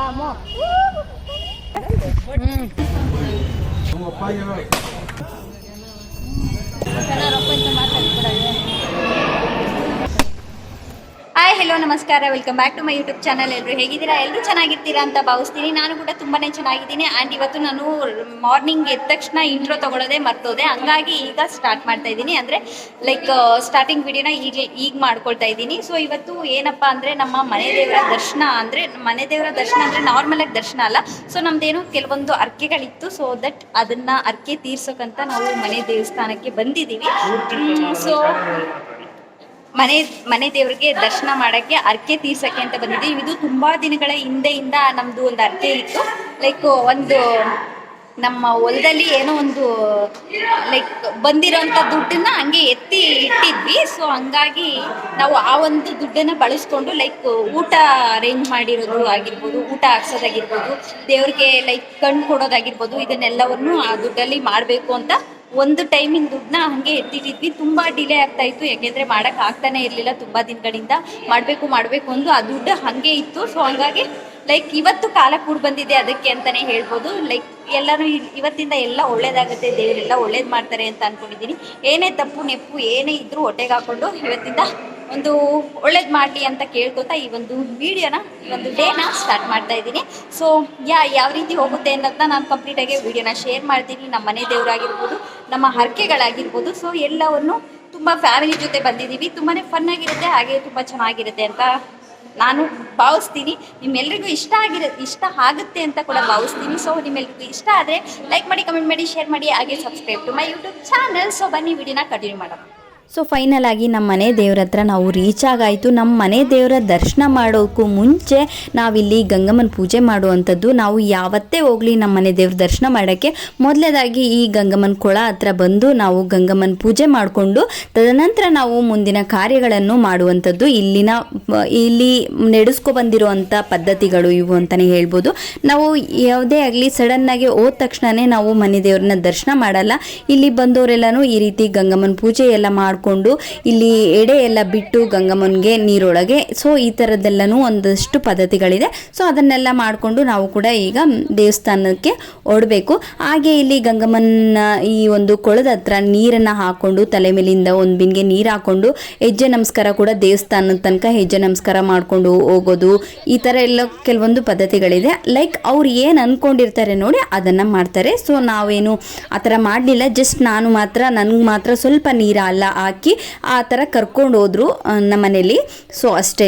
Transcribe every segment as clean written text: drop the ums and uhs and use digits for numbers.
Hi hello ನಮಸ್ಕಾರ, welcome back to my YouTube channel. ಎಲ್ಲರೂ ಹೇಗಿದ್ದೀರಾ? ಎಲ್ಲರೂ ಚೆನ್ನಾಗಿರ್ತೀರಾ ಅಂತ ಭಾವಿಸ್ತೀನಿ. ನಾನು ಕೂಡ ತುಂಬಾ ಚೆನ್ನಾಗಿದ್ದೀನಿ. ಆ್ಯಂಡ್ ಇವತ್ತು ನಾನು ಮಾರ್ನಿಂಗ್ ಎದ್ದ ತಕ್ಷಣ ಇಂಟ್ರೋ ತೊಗೊಳ್ಳೋದೇ ಮರ್ತೋದೆ, ಹಂಗಾಗಿ ಈಗ ಸ್ಟಾರ್ಟ್ ಮಾಡ್ತಾ ಇದ್ದೀನಿ. ಅಂದರೆ ಲೈಕ್ ಸ್ಟಾರ್ಟಿಂಗ್ ವಿಡಿಯೋನ ಈಗ ಮಾಡ್ಕೊಳ್ತಾ ಇದ್ದೀನಿ. ಸೊ ಇವತ್ತು ಏನಪ್ಪ ಅಂದರೆ ನಮ್ಮ ಮನೆ ದೇವರ ದರ್ಶನ. ಅಂದರೆ ಮನೆ ದೇವರ ದರ್ಶನ ಅಂದರೆ ನಾರ್ಮಲಾಗಿ ದರ್ಶನ ಅಲ್ಲ. ಸೊ ನಮ್ಮದೇನು ಕೆಲವೊಂದು ಅರ್ಕೆಗಳಿತ್ತು. ಸೊ ದಟ್ ಅದನ್ನು ಅರ್ಕೆ ತೀರ್ಸೋಕ್ಕಂತ ನಾವು ಮನೆ ದೇವಸ್ಥಾನಕ್ಕೆ ಬಂದಿದ್ದೀವಿ. ಸೊ ಮನೆ ದೇವ್ರಿಗೆ ದರ್ಶನ ಮಾಡೋಕ್ಕೆ ಅರ್ಕೆ ತೀರ್ಸೋಕ್ಕೆ ಅಂತ ಬಂದಿದ್ದೀವಿ. ಇದು ತುಂಬ ದಿನಗಳ ಹಿಂದೆಯಿಂದ ನಮ್ಮದು ಒಂದು ಅರ್ಕೆ ಇತ್ತು. ಲೈಕ್ ಒಂದು ನಮ್ಮ ಹೊಲದಲ್ಲಿ ಏನೋ ಒಂದು ಲೈಕ್ ಬಂದಿರೋಂಥ ದುಡ್ಡನ್ನ ಹಂಗೆ ಎತ್ತಿ ಇಟ್ಟಿದ್ವಿ. ಸೊ ಹಂಗಾಗಿ ನಾವು ಆ ಒಂದು ದುಡ್ಡನ್ನು ಬಳಸ್ಕೊಂಡು ಲೈಕ್ ಊಟ ಅರೇಂಜ್ ಮಾಡಿರೋದು ಆಗಿರ್ಬೋದು, ಊಟ ಹಾಕ್ಸೋದಾಗಿರ್ಬೋದು, ದೇವ್ರಿಗೆ ಲೈಕ್ ಕಣ್ಣು ಕೊಡೋದಾಗಿರ್ಬೋದು, ಇದನ್ನೆಲ್ಲವನ್ನು ಆ ದುಡ್ಡಲ್ಲಿ ಮಾಡಬೇಕು ಅಂತ ಒಂದು ಟೈಮಿಂಗ್ ದುಡ್ಡನ್ನ ಹಾಗೆ ಎತ್ತಿಟ್ಟಿದ್ವಿ. ತುಂಬ ಡಿಲೇ ಆಗ್ತಾಯಿತ್ತು, ಯಾಕೆಂದರೆ ಮಾಡೋಕ್ಕೆ ಆಗ್ತಾನೆ ಇರಲಿಲ್ಲ. ತುಂಬ ದಿನಗಳಿಂದ ಮಾಡಬೇಕು ಒಂದು ಆ ದುಡ್ಡು ಹಾಗೆ ಇತ್ತು. ಸೊ ಹಂಗಾಗಿ ಲೈಕ್ ಇವತ್ತು ಕಾಲ ಕೂಡ ಬಂದಿದೆ ಅದಕ್ಕೆ ಅಂತಲೇ ಹೇಳ್ಬೋದು. ಲೈಕ್ ಎಲ್ಲರೂ ಇವತ್ತಿಂದ ಎಲ್ಲ ಒಳ್ಳೇದಾಗುತ್ತೆ, ದೇವರೆಲ್ಲ ಒಳ್ಳೇದು ಮಾಡ್ತಾರೆ ಅಂತ ಅಂದ್ಕೊಂಡಿದ್ದೀನಿ. ಏನೇ ತಪ್ಪು ನೆಪ್ಪು ಏನೇ ಇದ್ದರೂ ಹೊಟ್ಟೆಗೆ ಹಾಕ್ಕೊಂಡು ಇವತ್ತಿಂದ ಒಂದು ಒಳ್ಳೇದು ಮಾಡಲಿ ಅಂತ ಕೇಳ್ಕೊತಾ ಈ ಒಂದು ವಿಡಿಯೋನ, ಈ ಒಂದು ಡೇನ ಸ್ಟಾರ್ಟ್ ಮಾಡ್ತಾ ಇದ್ದೀನಿ. ಸೊ ಯಾವ ರೀತಿ ಹೋಗುತ್ತೆ ಅನ್ನೋದನ್ನ ನಾನು ಕಂಪ್ಲೀಟಾಗಿ ವಿಡಿಯೋನ ಶೇರ್ ಮಾಡ್ತೀನಿ. ನಮ್ಮ ಮನೆ ದೇವರಾಗಿರ್ಬೋದು, ನಮ್ಮ ಹರಕೆಗಳಾಗಿರ್ಬೋದು, ಸೊ ಎಲ್ಲವನ್ನು ತುಂಬ ಫ್ಯಾಮಿಲಿ ಜೊತೆ ಬಂದಿದ್ದೀವಿ. ತುಂಬಾ ಫನ್ನಾಗಿರುತ್ತೆ, ಹಾಗೆ ತುಂಬ ಚೆನ್ನಾಗಿರುತ್ತೆ ಅಂತ ನಾನು ಭಾವಿಸ್ತೀನಿ. ನಿಮ್ಮೆಲ್ರಿಗೂ ಇಷ್ಟ ಆಗುತ್ತೆ ಅಂತ ಕೂಡ ಭಾವಿಸ್ತೀನಿ. ಸೊ ನಿಮ್ಮೆಲ್ರಿಗೂ ಇಷ್ಟ ಆದರೆ ಲೈಕ್ ಮಾಡಿ, ಕಮೆಂಟ್ ಮಾಡಿ, ಶೇರ್ ಮಾಡಿ, ಹಾಗೆ subscribe to my YouTube channel. So ಬನ್ನಿ ವಿಡಿಯೋನ ಕಂಟಿನ್ಯೂ ಮಾಡೋಣ. ಸೊ ಫೈನಲ್ ಆಗಿ ನಮ್ಮ ಮನೆ ದೇವ್ರ ಹತ್ರ ನಾವು ರೀಚ್ ಆಗಾಯಿತು. ನಮ್ಮ ಮನೆ ದೇವರ ದರ್ಶನ ಮಾಡೋಕ್ಕೂ ಮುಂಚೆ ನಾವಿಲ್ಲಿ ಗಂಗಮ್ಮನ ಪೂಜೆ ಮಾಡುವಂಥದ್ದು. ನಾವು ಯಾವತ್ತೇ ಹೋಗಲಿ ನಮ್ಮ ಮನೆ ದೇವ್ರ ದರ್ಶನ ಮಾಡೋಕ್ಕೆ ಮೊದಲೇದಾಗಿ ಈ ಗಂಗಮ್ಮನ ಕೊಳ ಹತ್ರ ಬಂದು ನಾವು ಗಂಗಮ್ಮನ ಪೂಜೆ ಮಾಡಿಕೊಂಡು ತದನಂತರ ನಾವು ಮುಂದಿನ ಕಾರ್ಯಗಳನ್ನು ಮಾಡುವಂಥದ್ದು. ಇಲ್ಲಿ ನಡೆಸ್ಕೊ ಬಂದಿರುವಂಥ ಪದ್ಧತಿಗಳು ಇವು ಅಂತಲೇ ಹೇಳ್ಬೋದು. ನಾವು ಯಾವುದೇ ಆಗಲಿ ಸಡನ್ನಾಗಿ ಹೋದ ತಕ್ಷಣವೇ ನಾವು ಮನೆ ದೇವ್ರನ್ನ ದರ್ಶನ ಮಾಡಲ್ಲ. ಇಲ್ಲಿ ಬಂದವರೆಲ್ಲನೂ ಈ ರೀತಿ ಗಂಗಮ್ಮನ ಪೂಜೆ ಎಲ್ಲ ಮಾಡಿಕೊಂಡು ಇಲ್ಲಿ ಎಡೆ ಎಲ್ಲ ಬಿಟ್ಟು ಗಂಗಮ್ಮನಿಗೆ ನೀರೊಳಗೆ, ಸೊ ಈ ಥರದ್ದೆಲ್ಲನೂ ಒಂದಷ್ಟು ಪದ್ಧತಿಗಳಿದೆ. ಸೊ ಅದನ್ನೆಲ್ಲ ಮಾಡಿಕೊಂಡು ನಾವು ಕೂಡ ಈಗ ದೇವಸ್ಥಾನಕ್ಕೆ ಓಡಬೇಕು. ಹಾಗೆ ಇಲ್ಲಿ ಗಂಗಮ್ಮನ ಈ ಒಂದು ಕೊಳದ ಹತ್ರ ನೀರನ್ನು ಹಾಕ್ಕೊಂಡು ತಲೆ ಮೇಲಿಂದ ಒಂದು ಬಿನ್ಗೆ ನೀರು ಹಾಕ್ಕೊಂಡು ಹೆಜ್ಜೆ ನಮಸ್ಕಾರ ಕೂಡ ದೇವಸ್ಥಾನದ ತನಕ ಹೆಜ್ಜೆ ನಮಸ್ಕಾರ ಮಾಡಿಕೊಂಡು ಹೋಗೋದು, ಈ ಥರ ಎಲ್ಲ ಕೆಲವೊಂದು ಪದ್ಧತಿಗಳಿದೆ. ಲೈಕ್ ಅವ್ರು ಏನು ಅಂದ್ಕೊಂಡಿರ್ತಾರೆ ನೋಡಿ ಅದನ್ನು ಮಾಡ್ತಾರೆ. ಸೊ ನಾವೇನು ಆ ಥರ ಮಾಡಲಿಲ್ಲ. ಜಸ್ಟ್ ನನಗೆ ಮಾತ್ರ ಸ್ವಲ್ಪ ನೀರು ಅಲ್ಲ ಹಾಕಿ ಆ ಥರ ಕರ್ಕೊಂಡು ಹೋದ್ರು ನಮ್ಮ ಮನೇಲಿ. ಸೊ ಅಷ್ಟೇ.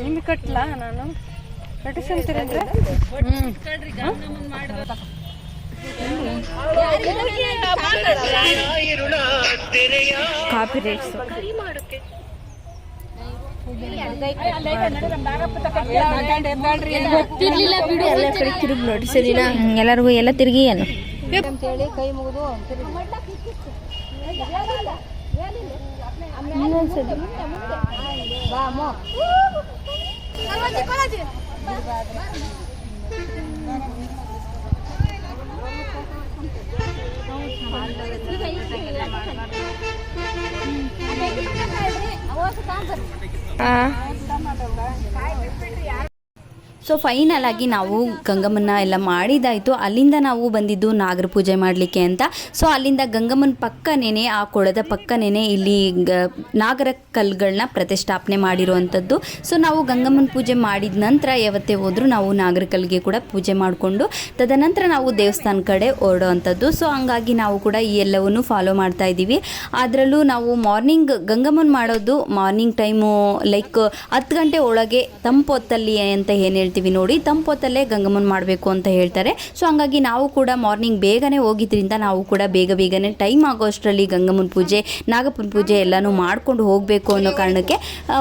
ನಿಮ್ಗೆ ಕಟ್ಲಾ ನಾನು ಕಟ್ಟಿಸಂತೀರಂದ್ರೆ ಕಾಪಿ ರೇಟ್ಸ್ ಎಲ್ಲರಿಗೂ ಎಲ್ಲ ತಿರುಗಿ ಏನು ಕೈ ಮುಗಿದು ಸೊ ಫೈನಲ್ ಆಗಿ ನಾವು ಗಂಗಮ್ಮನ ಎಲ್ಲ ಮಾಡಿದಾಯಿತು. ಅಲ್ಲಿಂದ ನಾವು ಬಂದಿದ್ದು ನಾಗರ ಪೂಜೆ ಮಾಡಲಿಕ್ಕೆ ಅಂತ. ಸೊ ಅಲ್ಲಿಂದ ಗಂಗಮ್ಮನ ಪಕ್ಕನೇ, ಆ ಕೊಳದ ಪಕ್ಕನೇ ಇಲ್ಲಿ ನಾಗರ ಕಲ್ಲುಗಳನ್ನ ಪ್ರತಿಷ್ಠಾಪನೆ ಮಾಡಿರುವಂಥದ್ದು. ಸೊ ನಾವು ಗಂಗಮ್ಮನ ಪೂಜೆ ಮಾಡಿದ ನಂತರ ಯಾವತ್ತೇ ಹೋದರೂ ನಾವು ನಾಗರ ಕಲ್ಲಿಗೆ ಕೂಡ ಪೂಜೆ ಮಾಡಿಕೊಂಡು ತದನಂತರ ನಾವು ದೇವಸ್ಥಾನ ಕಡೆ ಹೊರಡುವಂಥದ್ದು. ಸೊ ಹಂಗಾಗಿ ನಾವು ಕೂಡ ಈ ಎಲ್ಲವನ್ನು ಫಾಲೋ ಮಾಡ್ತಾ ಇದ್ದೀವಿ. ಅದರಲ್ಲೂ ನಾವು ಮಾರ್ನಿಂಗ್ ಗಂಗಮ್ಮನ ಮಾಡೋದು ಮಾರ್ನಿಂಗ್ ಟೈಮು ಲೈಕ್ 10 ಗಂಟೆ ಒಳಗೆ ತಂಪು ಹೊತ್ತಲ್ಲಿ ಅಂತ ಏನು ಹೇಳ್ತೀವಿ ಮಾಡ್ತೀವಿ ನೋಡಿ, ತಂಪೊತ್ತಲ್ಲೇ ಗಂಗಮ್ಮನ ಮಾಡಬೇಕು ಅಂತ ಹೇಳ್ತಾರೆ. ಸೊ ಹಂಗಾಗಿ ನಾವು ಕೂಡ ಮಾರ್ನಿಂಗ್ ಬೇಗನೆ ಹೋಗಿದ್ರಿಂದ ನಾವು ಕೂಡ ಬೇಗನೆ ಟೈಮ್ ಆಗೋಷ್ಟರಲ್ಲಿ ಗಂಗಮ್ಮನ ಪೂಜೆ, ನಾಗಪ್ಪನ ಪೂಜೆ ಎಲ್ಲನೂ ಮಾಡ್ಕೊಂಡು ಹೋಗಬೇಕು ಅನ್ನೋ ಕಾರಣಕ್ಕೆ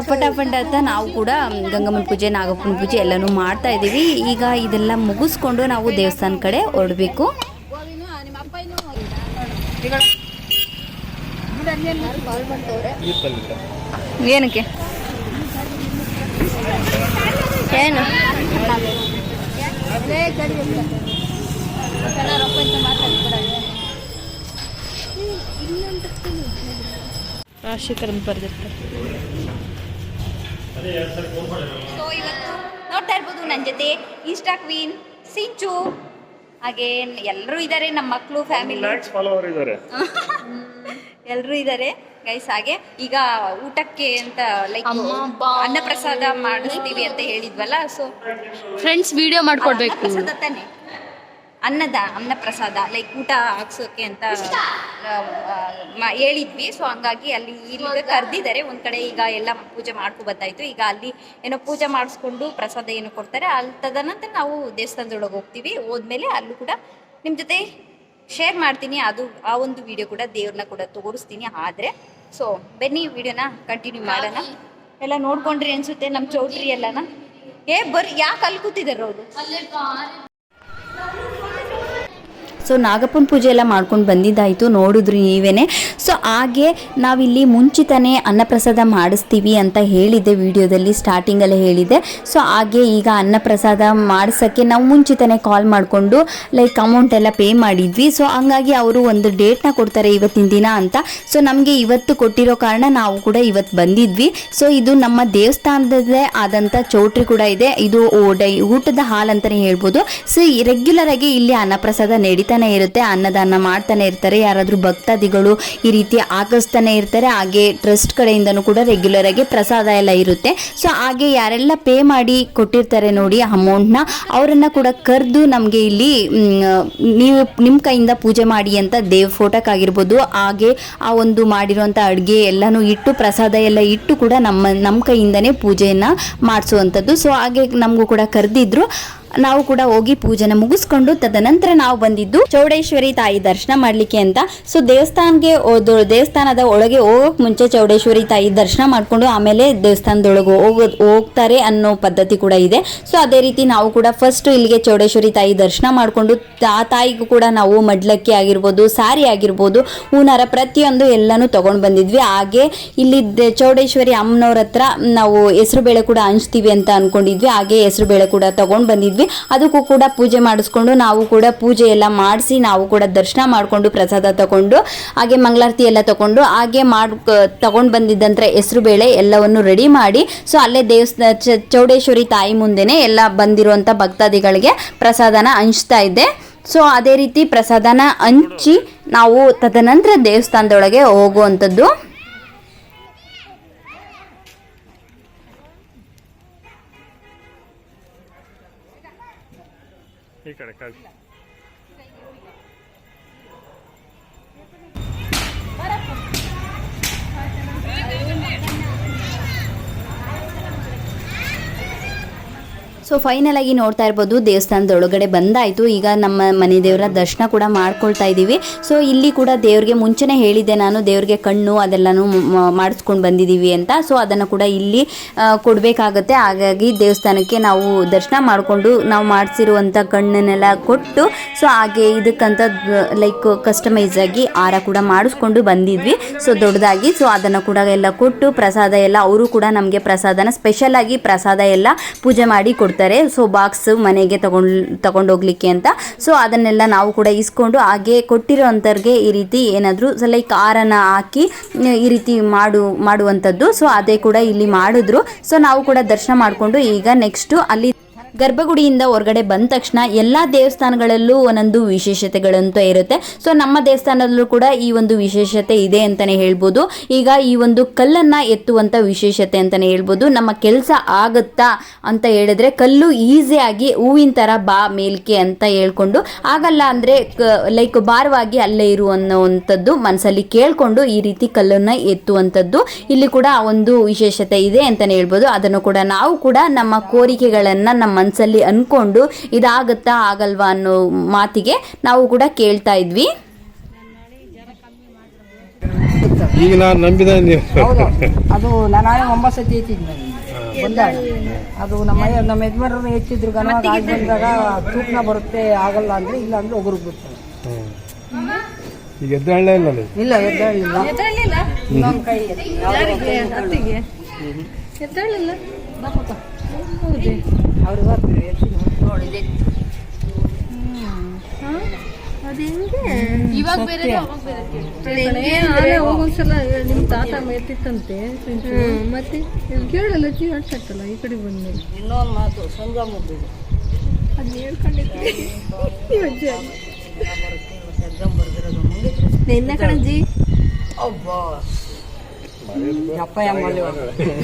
ಫಟಾಫಟ್ ಅಂತ ನಾವು ಕೂಡ ಗಂಗಮ್ಮನ ಪೂಜೆ, ನಾಗಪ್ಪನ ಪೂಜೆ ಎಲ್ಲನೂ ಮಾಡ್ತಾ ಇದ್ದೀವಿ. ಈಗ ಇದೆಲ್ಲ ಮುಗಿಸ್ಕೊಂಡು ನಾವು ದೇವಸ್ಥಾನ ಕಡೆ ಹೊರಡಬೇಕು. ಏನಕ್ಕೆ ಏನು ರಾಶಿಕರನ್ ಬರ್ದಿರ್ತಾರೆ. ಸೊ ಇವತ್ತು ನೋಡ್ತಾ ಇರ್ಬೋದು ನನ್ನ ಜೊತೆ ಇನ್ಸ್ಟಾ ಕ್ವೀನ್ ಸಿಂಚು, ಹಾಗೆ ಎಲ್ಲರೂ ಇದ್ದಾರೆ, ನಮ್ಮ ಮಕ್ಕಳು, ಫ್ಯಾಮಿಲಿ ಎಲ್ಲರೂ ಇದ್ದಾರೆ ಗೈಸ್. ಹಾಗೆ ಈಗ ಊಟಕ್ಕೆ ಅಂತ ಲೈಕ್ ಅನ್ನಪ್ರಸಾದ ಮಾಡಿಸ್ತೀವಿ ಅಂತ ಹೇಳಿದ್ವಲ್ಲ. ಸೊ ಫ್ರೆಂಡ್ಸ್ ವಿಡಿಯೋ ಮಾಡ್ಕೊಡ್ಬೇಕು. ಪ್ರಸಾದ ತಾನೆ, ಅನ್ನಪ್ರಸಾದ ಲೈಕ್ ಊಟ ಹಾಕ್ಸೋಕೆ ಅಂತ ಹೇಳಿದ್ವಿ. ಸೊ ಹಂಗಾಗಿ ಅಲ್ಲಿ ಈಗ ಕರೆದಿದ್ದಾರೆ ಒಂದು ಕಡೆ. ಈಗ ಎಲ್ಲ ಪೂಜೆ ಮಾಡ್ಕೊ ಬರ್ತಾಯಿತ್ತು. ಈಗ ಅಲ್ಲಿ ಏನೋ ಪೂಜೆ ಮಾಡಿಸ್ಕೊಂಡು ಪ್ರಸಾದ ಏನೋ ಕೊಡ್ತಾರೆ. ಅಲ್ಲಿ ತದನಂತರ ನಾವು ದೇವಸ್ಥಾನದೊಳಗೆ ಹೋಗ್ತೀವಿ. ಹೋದ್ಮೇಲೆ ಅಲ್ಲೂ ಕೂಡ ನಿಮ್ಮ ಜೊತೆ ಶೇರ್ ಮಾಡ್ತೀನಿ. ಅದು ಆ ಒಂದು ವಿಡಿಯೋ ಕೂಡ ದೇವ್ರನ್ನ ಕೂಡ ತೋರಿಸ್ತೀನಿ. ಆದರೆ ಸೊ ಬನ್ನಿ ವಿಡಿಯೋನ ಕಂಟಿನ್ಯೂ ಮಾಡೋಣ. ಎಲ್ಲ ನೋಡ್ಕೊಂಡ್ರಿ ಅನ್ಸುತ್ತೆ ನಮ್ಮ ಚೌಟ್ರಿ ಎಲ್ಲನ. ಬರ್ರಿ, ಯಾಕೆ ಅಲ್ಲಿ ಕೂತಿದ್ದಾರೆ ಅವರು? ಸೊ ನಾಗಪ್ಪನ ಪೂಜೆ ಎಲ್ಲ ಮಾಡ್ಕೊಂಡು ಬಂದಿದ್ದಾಯಿತು, ನೋಡಿದ್ರಿ ನೀವೇ. ಸೊ ಹಾಗೆ ನಾವಿಲ್ಲಿ ಮುಂಚಿತನೇ ಅನ್ನಪ್ರಸಾದ ಮಾಡಿಸ್ತೀವಿ ಅಂತ ಹೇಳಿದ್ದೆ ವಿಡಿಯೋದಲ್ಲಿ, ಸ್ಟಾರ್ಟಿಂಗಲ್ಲೇ ಹೇಳಿದ್ದೆ. ಸೊ ಹಾಗೆ ಈಗ ಅನ್ನಪ್ರಸಾದ ಮಾಡಿಸೋಕ್ಕೆ ನಾವು ಮುಂಚಿತನೇ ಕಾಲ್ ಮಾಡಿಕೊಂಡು ಲೈಕ್ ಅಮೌಂಟ್ ಎಲ್ಲ ಪೇ ಮಾಡಿದ್ವಿ. ಸೊ ಹಂಗಾಗಿ ಅವರು ಒಂದು ಡೇಟ್ನ ಕೊಡ್ತಾರೆ ಇವತ್ತಿನ ದಿನ ಅಂತ. ಸೊ ನಮಗೆ ಇವತ್ತು ಕೊಟ್ಟಿರೋ ಕಾರಣ ನಾವು ಕೂಡ ಇವತ್ತು ಬಂದಿದ್ವಿ. ಸೊ ಇದು ನಮ್ಮ ದೇವಸ್ಥಾನದಲ್ಲೇ ಆದಂಥ ಚೌಟ್ರಿ ಕೂಡ ಇದೆ. ಇದು ಊಟದ ಹಾಲ್ ಅಂತಲೇ ಹೇಳ್ಬೋದು. ಸೊ ರೆಗ್ಯುಲರ್ ಆಗಿ ಇಲ್ಲಿ ಅನ್ನಪ್ರಸಾದ ನಡೀತಾ ಇರುತ್ತೆ, ಅನ್ನದಾನ ಮಾಡ್ತಾನೆ ಇರ್ತಾರೆ. ಯಾರಾದರೂ ಭಕ್ತಾದಿಗಳು ಈ ರೀತಿ ಹಾಕಿಸ್ತಾನೆ ಇರ್ತಾರೆ. ಹಾಗೆ ಟ್ರಸ್ಟ್ ಕಡೆಯಿಂದನೂ ಕೂಡ ರೆಗ್ಯುಲರ್ ಆಗಿ ಪ್ರಸಾದ ಎಲ್ಲ ಇರುತ್ತೆ. ಸೊ ಹಾಗೆ ಯಾರೆಲ್ಲ ಪೇ ಮಾಡಿ ಕೊಟ್ಟಿರ್ತಾರೆ ನೋಡಿ ಅಮೌಂಟ್ನ, ಅವರನ್ನು ಕೂಡ ಕರೆದು ನಮಗೆ ಇಲ್ಲಿ ನೀವು ನಿಮ್ಮ ಕೈಯಿಂದ ಪೂಜೆ ಮಾಡಿ ಅಂತ ದೇವ್ ಫೋಟೋಕ್ಕಾಗಿರ್ಬೋದು, ಹಾಗೆ ಆ ಒಂದು ಮಾಡಿರುವಂಥ ಅಡುಗೆ ಎಲ್ಲನೂ ಇಟ್ಟು, ಪ್ರಸಾದ ಎಲ್ಲ ಇಟ್ಟು ಕೂಡ ನಮ್ಮ ಕೈಯಿಂದನೇ ಪೂಜೆಯನ್ನು ಮಾಡಿಸುವಂಥದ್ದು. ಸೊ ಹಾಗೆ ನಮಗೂ ಕೂಡ ಕರೆದಿದ್ರು. ನಾವು ಕೂಡ ಹೋಗಿ ಪೂಜೆನ ಮುಗಿಸ್ಕೊಂಡು ತದನಂತರ ನಾವು ಬಂದಿದ್ದು ಚೌಡೇಶ್ವರಿ ತಾಯಿ ದರ್ಶನ ಮಾಡಲಿಕ್ಕೆ ಅಂತ. ಸೊ ದೇವಸ್ಥಾನದ ಒಳಗೆ ಹೋಗೋಕೆ ಮುಂಚೆ ಚೌಡೇಶ್ವರಿ ತಾಯಿ ದರ್ಶನ ಮಾಡಿಕೊಂಡು ಆಮೇಲೆ ದೇವಸ್ಥಾನದೊಳಗೆ ಹೋಗ್ತಾರೆ ಅನ್ನೋ ಪದ್ಧತಿ ಕೂಡ ಇದೆ. ಸೊ ಅದೇ ರೀತಿ ನಾವು ಕೂಡ ಫಸ್ಟ್ ಇಲ್ಲಿಗೆ ಚೌಡೇಶ್ವರಿ ತಾಯಿ ದರ್ಶನ ಮಾಡಿಕೊಂಡು ಆ ತಾಯಿಗೂ ಕೂಡ ನಾವು ಮಡ್ಲಕ್ಕಿ ಆಗಿರ್ಬೋದು, ಸಾರಿ ಆಗಿರ್ಬೋದು, ಹೂನಾರ ಪ್ರತಿಯೊಂದು ಎಲ್ಲನೂ ತೊಗೊಂಡು ಬಂದಿದ್ವಿ. ಹಾಗೆ ಇಲ್ಲಿ ಚೌಡೇಶ್ವರಿ ಅಮ್ಮನವ್ರ ಹತ್ರ ನಾವು ಹೆಸರು ಬೇಳೆ ಕೂಡ ಹಂಚ್ತೀವಿ ಅಂತ ಅಂದ್ಕೊಂಡಿದ್ವಿ. ಹಾಗೆ ಹೆಸರು ಬೇಳೆ ಕೂಡ ತೊಗೊಂಡು ಬಂದಿದ್ವಿ. ಅದಕ್ಕೂ ಕೂಡ ಪೂಜೆ ಮಾಡಿಸ್ಕೊಂಡು ನಾವು ಕೂಡ ಪೂಜೆ ಎಲ್ಲ ಮಾಡಿಸಿ ನಾವು ಕೂಡ ದರ್ಶನ ಮಾಡಿಕೊಂಡು ಪ್ರಸಾದ ತಗೊಂಡು ಹಾಗೆ ಮಂಗಳಾರತಿ ಎಲ್ಲ ತಗೊಂಡು ಹಾಗೆ ತಗೊಂಡು ಬಂದಿದ್ದಂಥ ಹೆಸರು ಬೇಳೆ ಎಲ್ಲವನ್ನು ರೆಡಿ ಮಾಡಿ ಸೊ ಅಲ್ಲೇ ಚೌಡೇಶ್ವರಿ ತಾಯಿ ಮುಂದೆನೆ ಎಲ್ಲ ಬಂದಿರುವಂಥ ಭಕ್ತಾದಿಗಳಿಗೆ ಪ್ರಸಾದನ ಹಂಚ್ತಾ ಇದ್ದೆ. ಸೊ ಅದೇ ರೀತಿ ಪ್ರಸಾದನ ಹಂಚಿ ನಾವು ತದನಂತರ ದೇವಸ್ಥಾನದೊಳಗೆ ಹೋಗುವಂಥದ್ದು. ಈ ಕಡೆ ಕಳಿಸಿ. ಸೊ ಫೈನಲ್ ಆಗಿ ನೋಡ್ತಾ ಇರ್ಬೋದು ದೇವಸ್ಥಾನದ ಒಳಗಡೆ ಬಂದಾಯಿತು. ಈಗ ನಮ್ಮ ಮನೆ ದೇವರ ದರ್ಶನ ಕೂಡ ಮಾಡ್ಕೊಳ್ತಾ ಇದ್ದೀವಿ. ಸೊ ಇಲ್ಲಿ ಕೂಡ ದೇವ್ರಿಗೆ ಮುಂಚೆನೇ ಹೇಳಿದ್ದೆ ನಾನು, ದೇವ್ರಿಗೆ ಕಣ್ಣು ಅದೆಲ್ಲನೂ ಮಾಡಿಸ್ಕೊಂಡು ಬಂದಿದ್ದೀವಿ ಅಂತ. ಸೊ ಅದನ್ನು ಕೂಡ ಇಲ್ಲಿ ಕೊಡಬೇಕಾಗತ್ತೆ. ಹಾಗಾಗಿ ದೇವಸ್ಥಾನಕ್ಕೆ ನಾವು ದರ್ಶನ ಮಾಡಿಕೊಂಡು ನಾವು ಮಾಡಿಸಿರುವಂಥ ಕಣ್ಣನ್ನೆಲ್ಲ ಕೊಟ್ಟು ಸೊ ಹಾಗೆ ಇದಕ್ಕಂತ ಲೈಕ್ ಕಸ್ಟಮೈಸ್ ಆಗಿ ಹಾರ ಕೂಡ ಮಾಡಿಸ್ಕೊಂಡು ಬಂದಿದ್ವಿ. ಸೊ ದೊಡ್ಡದಾಗಿ ಸೊ ಅದನ್ನು ಕೂಡ ಎಲ್ಲ ಕೊಟ್ಟು ಪ್ರಸಾದ ಎಲ್ಲ ಅವರು ಕೂಡ ನಮಗೆ ಪ್ರಸಾದನ ಸ್ಪೆಷಲ್ ಆಗಿ ಪ್ರಸಾದ ಎಲ್ಲ ಪೂಜೆ ಮಾಡಿ ಕೊಡ್ತಾರೆ. ಸೊ ಬಾಕ್ಸ್ ಮನೆಗೆ ತಗೊಂಡೋಗ್ಲಿಕ್ಕೆ ಅಂತ. ಸೊ ಅದನ್ನೆಲ್ಲ ನಾವು ಕೂಡ ಇಸ್ಕೊಂಡು ಹಾಗೆ ಕೊಟ್ಟಿರೋ ಅಂಥವ್ರಿಗೆ ಈ ರೀತಿ ಏನಾದರೂ ಲೈಕ್ ಹಾರನ ಹಾಕಿ ಈ ರೀತಿ ಮಾಡುವಂಥದ್ದು. ಸೊ ಅದೇ ಕೂಡ ಇಲ್ಲಿ ಮಾಡಿದ್ರು. ಸೊ ನಾವು ಕೂಡ ದರ್ಶನ ಮಾಡಿಕೊಂಡು ಈಗ ನೆಕ್ಸ್ಟು ಅಲ್ಲಿ ಗರ್ಭಗುಡಿಯಿಂದ ಹೊರಗಡೆ ಬಂದ ತಕ್ಷಣ ಎಲ್ಲ ದೇವಸ್ಥಾನಗಳಲ್ಲೂ ಒಂದೊಂದು ವಿಶೇಷತೆಗಳಂತೂ ಇರುತ್ತೆ. ಸೊ ನಮ್ಮ ದೇವಸ್ಥಾನದಲ್ಲೂ ಕೂಡ ಈ ಒಂದು ವಿಶೇಷತೆ ಇದೆ ಅಂತಲೇ ಹೇಳ್ಬೋದು. ಈಗ ಈ ಒಂದು ಕಲ್ಲನ್ನು ಎತ್ತುವಂಥ ವಿಶೇಷತೆ ಅಂತಲೇ ಹೇಳ್ಬೋದು. ನಮ್ಮ ಕೆಲಸ ಆಗುತ್ತಾ ಅಂತ ಹೇಳಿದ್ರೆ ಕಲ್ಲು ಈಸಿಯಾಗಿ ಹೂವಿನ ಥರ ಬಾ ಮೇಲ್ಕೆ ಅಂತ ಹೇಳ್ಕೊಂಡು, ಆಗಲ್ಲ ಅಂದರೆ ಲೈಕ್ ಭಾರವಾಗಿ ಅಲ್ಲೇ ಇರು ಅನ್ನೋವಂಥದ್ದು ಮನಸ್ಸಲ್ಲಿ ಕೇಳಿಕೊಂಡು ಈ ರೀತಿ ಕಲ್ಲನ್ನು ಎತ್ತುವಂಥದ್ದು ಇಲ್ಲಿ ಕೂಡ ಒಂದು ವಿಶೇಷತೆ ಇದೆ ಅಂತಲೇ ಹೇಳ್ಬೋದು. ಅದನ್ನು ಕೂಡ ನಾವು ಕೂಡ ನಮ್ಮ ಕೋರಿಕೆಗಳನ್ನು ನಮ್ಮ ಮನಸ್ಸಲ್ಲಿ ಅಂದ್ಕೊಂಡು ಇದಾಗುತ್ತಾ ಆಗಲ್ವಾ ಅನ್ನೋ ಮಾತಿಗೆ ನಾವು ಕೂಡ ಕೇಳ್ತಾ ಇದ್ವಿ. ಈಗ ನಾನು ನಂಬಿದ ನೀವು ಹೌದು, ಅದು ನಾನು 9 ಸತಿ ಎತ್ತಿದ್ದೆ ಬಂದಾಗ. ಅದು ನಮ್ಮ ಯಜಮಾನರು ಎತ್ತಿದ್ರು ಗನವಾಗ ಆಗಿ ಬಂದಾಗ ತೂಕನ ಬರುತ್ತೆ ಆಗಲ್ಲ ಅಂದ್ರೆ, ಇಲ್ಲ ಅಂದ್ರೆ ಒಗರು ಬಿಡ್ತಾರೆ. ಈಗ ಎದ್ದೇಳಲೇ ಇಲ್ಲ ಇಲ್ಲ ಎದ್ದೇಳಿಲ್ಲ. ಇನ್ನೊಂದು ಕೈ ಅವ್ರು ಬರ್ತಾರೆ ನೋಡಿದೆ. ಇವಾಗ ಬೇರೆ ಹೋಗೊಂದ್ಸಲ ನಿಮ್ ತಾತ ಎತ್ತಿತ್ತಂತೆ ಮತ್ತೆ ಕೇಳಲ್ಲ ಅನ್ಸತ್ತಲ್ಲ ಈ ಕಡೆ ಬಂದ್ಮೇಲೆ. ಇನ್ನೊಂದು ಮಾತು ಸಂಘ ಮುಗಿದು ಅದ್ ಹೇಳ್ಕೊಂಡಿದ್ದೆ ಎಕ್ಸಾಮ್ ಬರ್ದಿರೋದು ಮುಂದೆ ನಿನ್ನ ಕಣಜ್ಜಿ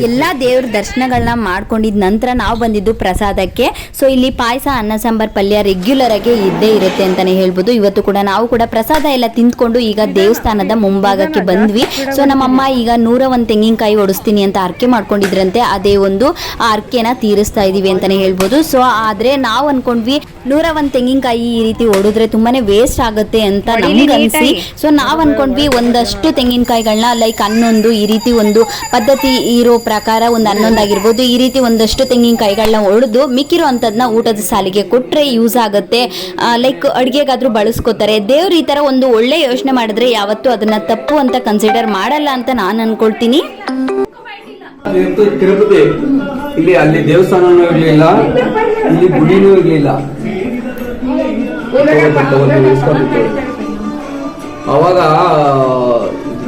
ಎಲ್ಲ ದೇವ್ರ ದರ್ಶನಗಳನ್ನ ಮಾಡ್ಕೊಂಡಿದ ನಂತರ ನಾವು ಬಂದಿದ್ದು ಪ್ರಸಾದಕ್ಕೆ. ಸೊ ಇಲ್ಲಿ ಪಾಯಸ, ಅನ್ನ ಸಾಂಬಾರ್, ಪಲ್ಯ ರೆಗ್ಯುಲರ್ ಆಗಿ ಇದ್ದೇ ಇರುತ್ತೆ ಅಂತಾನೆ ಹೇಳ್ಬೋದು. ಇವತ್ತು ಕೂಡ ನಾವು ಕೂಡ ಪ್ರಸಾದ ಎಲ್ಲ ತಿಂದ್ಕೊಂಡು ಈಗ ದೇವಸ್ಥಾನದ ಮುಂಭಾಗಕ್ಕೆ ಬಂದ್ವಿ. ಸೊ ನಮ್ಮಮ್ಮ ಈಗ 101 ತೆಂಗಿನಕಾಯಿ ಹೊಡಿಸ್ತೀನಿ ಅಂತ ಅರ್ಕೆ ಮಾಡ್ಕೊಂಡಿದ್ರಂತೆ. ಅದೇ ಒಂದು ಆ ಅರ್ಕೆನ ತೀರಿಸ್ತಾ ಇದೀವಿ ಅಂತಾನೆ ಹೇಳ್ಬೋದು. ಸೊ ಆದ್ರೆ ನಾವು ಅನ್ಕೊಂಡ್ವಿ 101 ತೆಂಗಿನಕಾಯಿ ಈ ರೀತಿ ಹೊಡಿದ್ರೆ ತುಂಬಾನೇ ವೇಸ್ಟ್ ಆಗುತ್ತೆ ಅಂತ ನಮ್ಗೆ ಅನ್ಸಿ, ಸೊ ನಾವ್ ಅನ್ಕೊಂಡ್ವಿ ಒಂದಷ್ಟು ತೆಂಗಿನಕಾಯಿಗಳನ್ನ ಲೈಕ್ 11 ಈ ರೀತಿ ಒಂದು ಪದ್ಧತಿ ಇರೋ ಪ್ರಕಾರ ಒಂದು 11 ಆಗಿರ್ಬೋದು, ಈ ರೀತಿ ಒಂದಷ್ಟು ತೆಂಗಿನಕಾಯಿಗಳನ್ನ ಹೊಡೆದು ಮಿಕ್ಕಿರೋ ಅಂತದನ್ನ ಊಟದ ಸಾಲಿಗೆ ಕೊಟ್ರೆ ಯೂಸ್ ಆಗುತ್ತೆ, ಲೈಕ್ ಅಡ್ಗೆಗಾದ್ರೂ ಬಳಸ್ಕೋತಾರೆ. ದೇವ್ರು ಈ ತರ ಒಂದು ಒಳ್ಳೆ ಯೋಚನೆ ಮಾಡಿದ್ರೆ ಯಾವತ್ತೂ ಅದನ್ನ ತಪ್ಪು ಅಂತ ಕನ್ಸಿಡರ್ ಮಾಡಲ್ಲ ಅಂತ ನಾನು ಅನ್ಕೊಳ್ತೀನಿ. ತಿರುಪತಿ ಇಲ್ಲಿ ಅಲ್ಲಿ ದೇವಸ್ಥಾನನೂ ಇರ್ಲಿಲ್ಲ, ಇಲ್ಲಿ ಗುಡಿನೂ ಇರ್ಲಿಲ್ಲ. ಅವಾಗ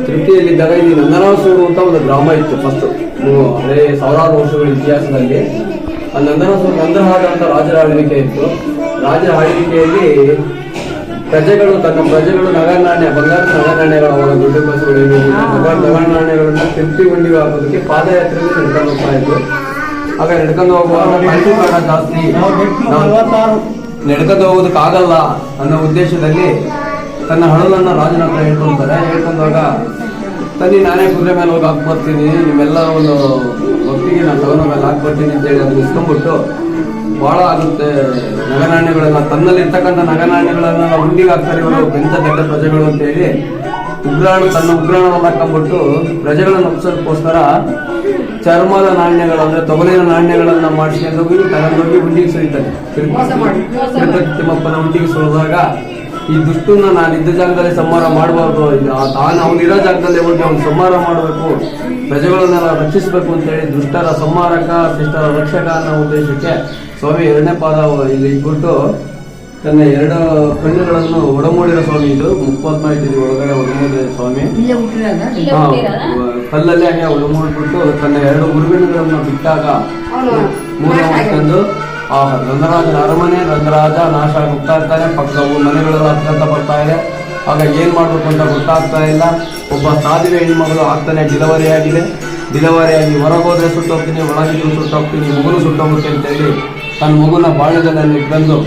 ತಿರುಪತಿಯಲ್ಲಿದ್ದಾಗ ಇಲ್ಲಿ ನಂದನಾಸೂರು ಅಂತ ಒಂದು ಗ್ರಾಮ ಇತ್ತು ಫಸ್ಟ್. ಅದೇ ಸಾವಿರಾರು ವರ್ಷಗಳ ಇತಿಹಾಸದಲ್ಲಿ ಆ ನಂದನಾಸೂರು ನಂದಹಾದ ಅಂತ ರಾಜರ ಆಳ್ವಿಕೆ ಇತ್ತು. ರಾಜರ ಆಳ್ವಿಕೆಯಲ್ಲಿ ತನ್ನ ಪ್ರಜೆಗಳು ನಗರ ನಾಣ್ಯ, ಬಂಗಾರದ ನಗರ ನಾಣ್ಯಗಳು, ಅವಾಗ ದುಡ್ಡು ಬಸ್ಸುಗಳು ನಗರ ನಾಣ್ಯಗಳನ್ನ ತಿರುಪತಿ ಗುಂಡಿಗೆ ಹಾಕೋದಕ್ಕೆ ಪಾದಯಾತ್ರೆಯಲ್ಲಿ ನಡ್ಕೊಂಡು ಹೋಗ್ತಾ ಇದ್ರು. ಆಗ ನಡ್ಕೊಂಡು ಹೋಗುವಾಗ ಕಳ್ತು ಕಾಡ ಜಾಸ್ತಿ, ನಡ್ಕೊಂಡು ಹೋಗೋದಕ್ಕಾಗಲ್ಲ ಅನ್ನೋ ಉದ್ದೇಶದಲ್ಲಿ ತನ್ನ ಹಡಲನ್ನ ರಾಜನ ಹತ್ರ ಹೇಳ್ಕೊಂಡಾಗ ತನ್ನಿ ನಾನೇ ಕುದುರೆ ಮೇಲೆ ಹೋಗಿ ಹಾಕ್ಬರ್ತೀನಿ, ನಿಮ್ಮೆಲ್ಲ ಒಂದು ಭಕ್ತಿಗೆ ನಾನು ತಗೊಂಡ ಮೇಲೆ ಹಾಕ್ಬರ್ತೀನಿ ಅಂತೇಳಿ ಅದನ್ನ ಇಸ್ಕೊಂಡ್ಬಿಟ್ಟು ಬಹಳ ಆಗುತ್ತೆ ನಗನಾಣ್ಯಗಳನ್ನ, ತನ್ನಲ್ಲಿ ಇರ್ತಕ್ಕಂಥ ನಗನಾಣ್ಯಗಳನ್ನ ಹುಂಡಿಗೆ ಹಾಕ್ತಾರೆ ಇವರು ಬೆಂತ ದೊಡ್ಡ ಪ್ರಜೆಗಳು ಅಂತೇಳಿ ತನ್ನ ಉಗ್ರಾಣವನ್ನು ಹಾಕೊಂಡ್ಬಿಟ್ಟು ಪ್ರಜೆಗಳನ್ನು ಒಪ್ಸೋದಕ್ಕೋಸ್ಕರ ಚರ್ಮದ ನಾಣ್ಯಗಳು ಅಂದ್ರೆ ತೊಗಲಿನ ನಾಣ್ಯಗಳನ್ನ ಮಾಡಿಸ್ಕೊಂಡೋಗಿ ತಗೊಂಡೋಗಿ ಹುಂಡಿಗೆ ಸುರಿತಾರೆ. ತಿರುಪತಿ ತಿಮ್ಮಪ್ಪನ ಹುಂಡಿಗೆ ಸುರಿದಾಗ ಈ ದುಷ್ಟನ್ನ ನಾನು ಇದ್ದ ಜಾಗದಲ್ಲಿ ಸಂಹಾರ ಮಾಡಬಾರ್ದು, ಅವನಿರೋ ಜಾಗದಲ್ಲಿ ಹೋಗಿ ಅವ್ನು ಸಂಹಾರ ಮಾಡಬೇಕು, ಪ್ರಜೆಗಳನ್ನೆಲ್ಲ ರಕ್ಷಿಸಬೇಕು ಅಂತೇಳಿ ದುಷ್ಟರ ಸಂಹಾರಕ ಶಿಷ್ಟರ ರಕ್ಷಕ ಅನ್ನೋ ಉದ್ದೇಶಕ್ಕೆ ಸ್ವಾಮಿ 2ನೇ ಪಾದ ಇಲ್ಲಿ ಇಟ್ಬಿಟ್ಟು ತನ್ನ 2 ಕಣ್ಣುಗಳನ್ನು ಒಡಮೂಡಿರೋ ಸ್ವಾಮಿ. ಇದು ಮುಪ್ಪತ್ನ ಇಟ್ಟಿದ್ದೀವಿ ಒಳಗಡೆ ಒಡಮೂಡಿರೋ ಸ್ವಾಮಿ. ಕಲ್ಲಲ್ಲೇ ಹಂಗೆ ಒಡಮೂಡ್ಬಿಟ್ಟು ತನ್ನ 2 ಗುರುಗಣ್ಣುಗಳನ್ನು ಬಿಟ್ಟಾಗ 3 ಮಾಡ್ಕೊಂಡು ಆ ರಂಗರಾಜನ ಅರಮನೆ, ರಂಗರಾಜ ನಾಶ ಆಗ್ತಾ ಇರ್ತಾನೆ, ಪಕ್ಕದ ಮನೆಗಳೆಲ್ಲ ಅತ್ಯಂತ ಬರ್ತಾ ಇದೆ. ಆಗ ಏನ್ ಮಾಡ್ಬೇಕು ಅಂತ ಗೊತ್ತಾಗ್ತಾ ಇಲ್ಲ. ಒಬ್ಬ ಸಾಧುವೆ ಹೆಣ್ಮಗಳು ಆಗ್ತಾನೆ ಡಿಲವರಿ ಆಗಿದೆ. ಡಿಲವರಿಯಾಗಿ ಹೊರಗೋದ್ರೆ ಸುಟ್ಟೋಗ್ತೀನಿ, ಒಳಗಿದ್ದು ಸುಟ್ಟೋಗ್ತೀನಿ, ಮಗುನು ಸುಟ್ಟೋಗುತ್ತೆ ಅಂತೇಳಿ ತನ್ನ ಮಗುನ ಬಾಳ್ಯದಲ್ಲಿ ಇಟ್ಕೊಂಡು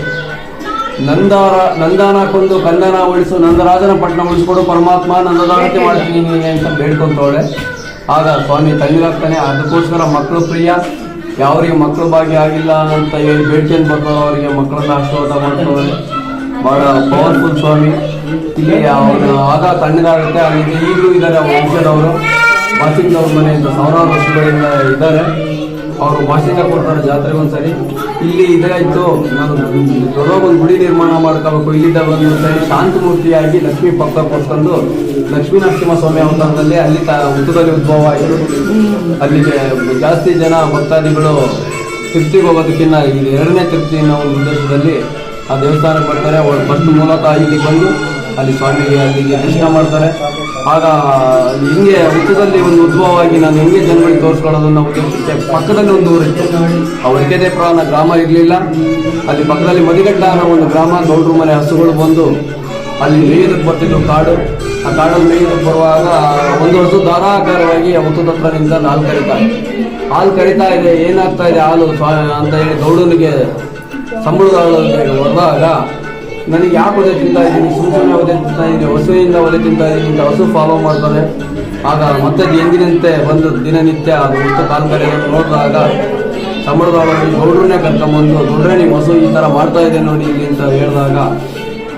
ನಂದಾನ ಕೊಂದು ಕಂದನ ಉಳಿಸು, ನಂದರಾಜನ ಪಟ್ಟಣ ಉಳಿಸ್ಕೊಡು ಪರಮಾತ್ಮ, ನಂದದಾನತೆ ಮಾಡ್ತೀನಿ ನೀನೆ ಅಂತ ಬೇಡ್ಕೊಂತವಳೆ. ಆಗ ಸ್ವಾಮಿ ತಣ್ಣಗಾಗ್ತಾನೆ. ಅದಕ್ಕೋಸ್ಕರ ಮಕ್ಕಳು ಪ್ರಿಯ, ಯಾವರಿಗೆ ಮಕ್ಕಳು ಭಾಗ್ಯ ಆಗಿಲ್ಲ ಅಂತ ಹೇಳಿ ಬೇಡ್ಕೊಂಡು ಬರ್ತಾರೋ ಅವರಿಗೆ ಮಕ್ಕಳನ್ನ ಆಶೀರ್ವಾದ ಮಾಡ್ತಾರೆ. ಬಹಳ ಪವರ್ಫುಲ್ ಸ್ವಾಮಿ. ಇಲ್ಲಿ ಅವನು ಆಗ ತಣ್ಣಗಾಗುತ್ತೆ. ಅಲ್ಲಿ ಈಗಲೂ ಇದ್ದಾರೆ ವಂಶದವರು, ವಾಸಿಂಗವ್ರ ಮನೆ ಅಂತ ಸಾವಿರಾರು ವರ್ಷಗಳಿಂದ ಇದ್ದಾರೆ. ಅವರು ವಾಸಿಂಗ ಕೊಡ್ತಾರೆ ಜಾತ್ರೆಗೆ ಒಂದ್ಸರಿ. ಇಲ್ಲಿ ಇದಾಯ್ತು, ನಾನು ದೊಡ್ಡ ಒಂದು ಗುಡಿ ನಿರ್ಮಾಣ ಮಾಡ್ಕೋಬೇಕು, ಇಲ್ಲಿದ್ದ ಒಂದು ಸರಿ ಶಾಂತಮೂರ್ತಿಯಾಗಿ ಲಕ್ಷ್ಮೀ ಪಕ್ಕ ಕೊಡ್ಕೊಂಡು ಲಕ್ಷ್ಮೀ ನರಸಿಂಹ ಸ್ವಾಮಿ ಅವತಾರದಲ್ಲಿ ಅಲ್ಲಿ ಹುತ್ತದಲ್ಲಿ ಉದ್ಭವ ಆಯಿತು. ಅಲ್ಲಿಗೆ ಜಾಸ್ತಿ ಜನ ಭಕ್ತಾದಿಗಳು ತೃಪ್ತಿಗೆ ಹೋಗೋದಕ್ಕಿಂತ ಇದು 2ನೇ ತೃಪ್ತಿ ಅನ್ನೋ ಒಂದು ಉದ್ದೇಶದಲ್ಲಿ ಆ ದೇವಸ್ಥಾನಕ್ಕೆ ಬರ್ತಾರೆ. ಅವಳು ಫಸ್ಟ್ ಮೂಲತಃ ಇಲ್ಲಿಗೆ ಬಂದು ಅಲ್ಲಿ ಸ್ವಾಮಿಗೆ ಅಲ್ಲಿಗೆ ದರ್ಶನ ಮಾಡ್ತಾರೆ. ಆಗ ಹಿಂಗೆ ಹುತ್ತದಲ್ಲಿ ಒಂದು ಉದ್ಭವವಾಗಿ ನಾನು ಹೆಂಗೆ ಜನಗಳಿಗೆ ತೋರಿಸ್ಕೊಳ್ಳೋದನ್ನ ಉದ್ದೇಶಕ್ಕೆ ಪಕ್ಕದಲ್ಲಿ ಒಂದು ಊರಿತ್ತು. ಆ ಒಳಕೆದೇಪುರ ಅನ್ನೋ ಗ್ರಾಮ ಇರಲಿಲ್ಲ. ಅಲ್ಲಿ ಪಕ್ಕದಲ್ಲಿ ಮದಿಗಡ್ಡ ಅನ್ನೋ ಒಂದು ಗ್ರಾಮ, ಗೌಡ್ರ ಮನೆ ಹಸುಗಳು ಬಂದು ಅಲ್ಲಿ ಮೇಯ್ದಕ್ಕೆ ಬರ್ತಿದ್ವು ಕಾಡು. ಆ ಕಾಡಲ್ಲಿ ಮೇಯ್ದಕ್ಕೆ ಬರುವಾಗ ಒಂದು ವರ್ಷ ಧಾರಾಕಾರವಾಗಿ ಆ ಹುತ್ತದ ಹತ್ರ ನಿಂತ ಹಾಲು ಕರಿತಾ ಇದೆ. ಏನಾಗ್ತಾ ಇದೆ ಹಾಲು ಅಂತ ಹೇಳಿ ಗೌಡನಿಗೆ ಸಂಬಳದ ಹೊರದಾಗ, ನನಗೆ ಯಾಕೆ ಒದೆ ತಿಂತಾ ಇದ್ದೀನಿ, ಸುಮ್ಮನೆ ಒದೆ ತಿಂತಾ ಇದ್ದೀನಿ, ಹಸುವಿಂದ ಒದೆ ತಿಂತಾ ಇದ್ದೀನಿ ಅಂತ ಹಸು ಫಾಲೋ ಮಾಡ್ತಾರೆ. ಆಗ ಮತ್ತೆ ಎಂದಿನಂತೆ ಬಂದು ದಿನನಿತ್ಯ ಅದು ಹುಟ್ಟು ಕಾಲು ಕರೆಯನ್ನು ನೋಡಿದಾಗ ಸಂಬಳದವರಲ್ಲಿ ಗೌಡ್ರನ್ನೇ ಕರ್ಕೊಂಬಂದು ಗೌಡ್ರೆ ನೀವು ಹೊಸ ಈ ಥರ ಮಾಡ್ತಾ ಇದೆ ನೋಡಿ ಇಲ್ಲಿ ಅಂತ ಹೇಳಿದಾಗ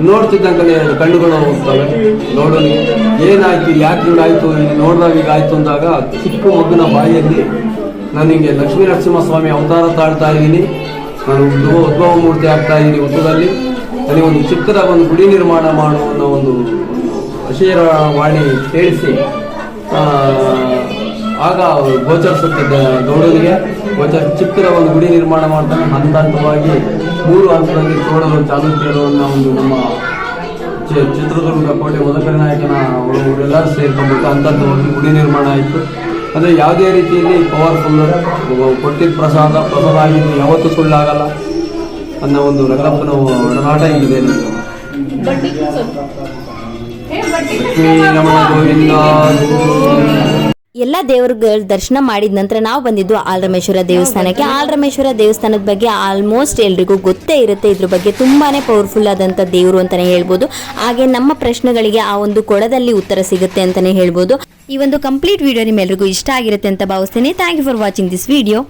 ನೋಡ್ತಿದ್ದಂಗೆ ಕಣ್ಣುಗಳು ಹೋಗ್ತವೆ. ಗೌಡನಿಗೆ ಏನಾಯ್ತು, ಯಾಕೆ ಹಿಂಗಾಯ್ತು, ಇಲ್ಲಿ ನೋಡಿದಾಗ ಈಗ ಆಯ್ತು ಅಂದಾಗ ಚಿಕ್ಕ ಮಗುನ ಬಾಯಿಯಲ್ಲಿ ನನಗೆ ಲಕ್ಷ್ಮೀ ನರಸಿಂಹಸ್ವಾಮಿ ಅವತಾರ ತಾಳ್ತಾ ಇದ್ದೀನಿ, ನಾನು ಉದ್ಭವ ಮೂರ್ತಿ ಆಗ್ತಾ ಇದ್ದೀನಿ ಹುತ್ತದಲ್ಲಿ, ನನಗೆ ಒಂದು ಚಿಕ್ಕದಾಗಿ ಒಂದು ಗುಡಿ ನಿರ್ಮಾಣ ಮಾಡುವ ಅನ್ನೋ ಒಂದು ವಾಣಿ ಕೇಳಿಸಿ ಆಗ ಗೋಚರಿಸುತ್ತೆ ಗೌಡನಿಗೆ. ಚಿಕ್ಕದ ಒಂದು ಗುಡಿ ನಿರ್ಮಾಣ ಮಾಡ್ತಾನೆ. ಹಂತವಾಗಿ 3 ಹಂತದಲ್ಲಿ ತೋಳಲು ಚಾಲುಕ್ಯರು ಅನ್ನೋ ಒಂದು ನಮ್ಮ ಚಿತ್ರದುರ್ಗ ಕೋಟೆ ಮದಕರಿ ನಾಯಕನ ಅವರೆಲ್ಲರೂ ಸೇರ್ಕೊಂಡ್ಬಿಟ್ಟು ಹಂತವಾಗಿ ಗುಡಿ ನಿರ್ಮಾಣ ಆಯಿತು. ಅಂದರೆ ಯಾವುದೇ ರೀತಿಯಲ್ಲಿ ಪವರ್ಫುಲ್ ಕೊಟ್ಟಿದ್ದ ಪ್ರಸಾದ ಆಗಿದ್ದು ಯಾವತ್ತೂ ಸುಳ್ಳಾಗಲ್ಲ ಅನ್ನೋ ಒಂದು ರಂಗಪ್ಪನ ಒಡನಾಟ ಇದೆ. ರಮಣ ಗೋವಿಂದ. ಎಲ್ಲ ದೇವ್ರಗಳ ದರ್ಶನ ಮಾಡಿದ ನಂತರ ನಾವು ಬಂದಿದ್ದು ಆಲ್ರಮೇಶ್ವರ ದೇವಸ್ಥಾನಕ್ಕೆ. ಆಲ್ರಮೇಶ್ವರ ದೇವಸ್ಥಾನದ ಬಗ್ಗೆ ಆಲ್ಮೋಸ್ಟ್ ಎಲ್ರಿಗೂ ಗೊತ್ತೇ ಇರುತ್ತೆ. ಇದ್ರ ಬಗ್ಗೆ ತುಂಬಾನೇ ಪವರ್ಫುಲ್ ಆದಂಥ ದೇವರು ಅಂತಾನೆ ಹೇಳ್ಬೋದು. ಹಾಗೆ ನಮ್ಮ ಪ್ರಶ್ನೆಗಳಿಗೆ ಆ ಒಂದು ಕೊಳದಲ್ಲಿ ಉತ್ತರ ಸಿಗುತ್ತೆ ಅಂತಾನೆ ಹೇಳ್ಬೋದು. ಈ ಒಂದು ಕಂಪ್ಲೀಟ್ ವಿಡಿಯೋ ನಿಮ್ಮೆಲ್ಲರಿಗೂ ಇಷ್ಟ ಆಗಿರುತ್ತೆ ಅಂತ ಭಾವಿಸ್ತೇನೆ. Thank you for watching this video.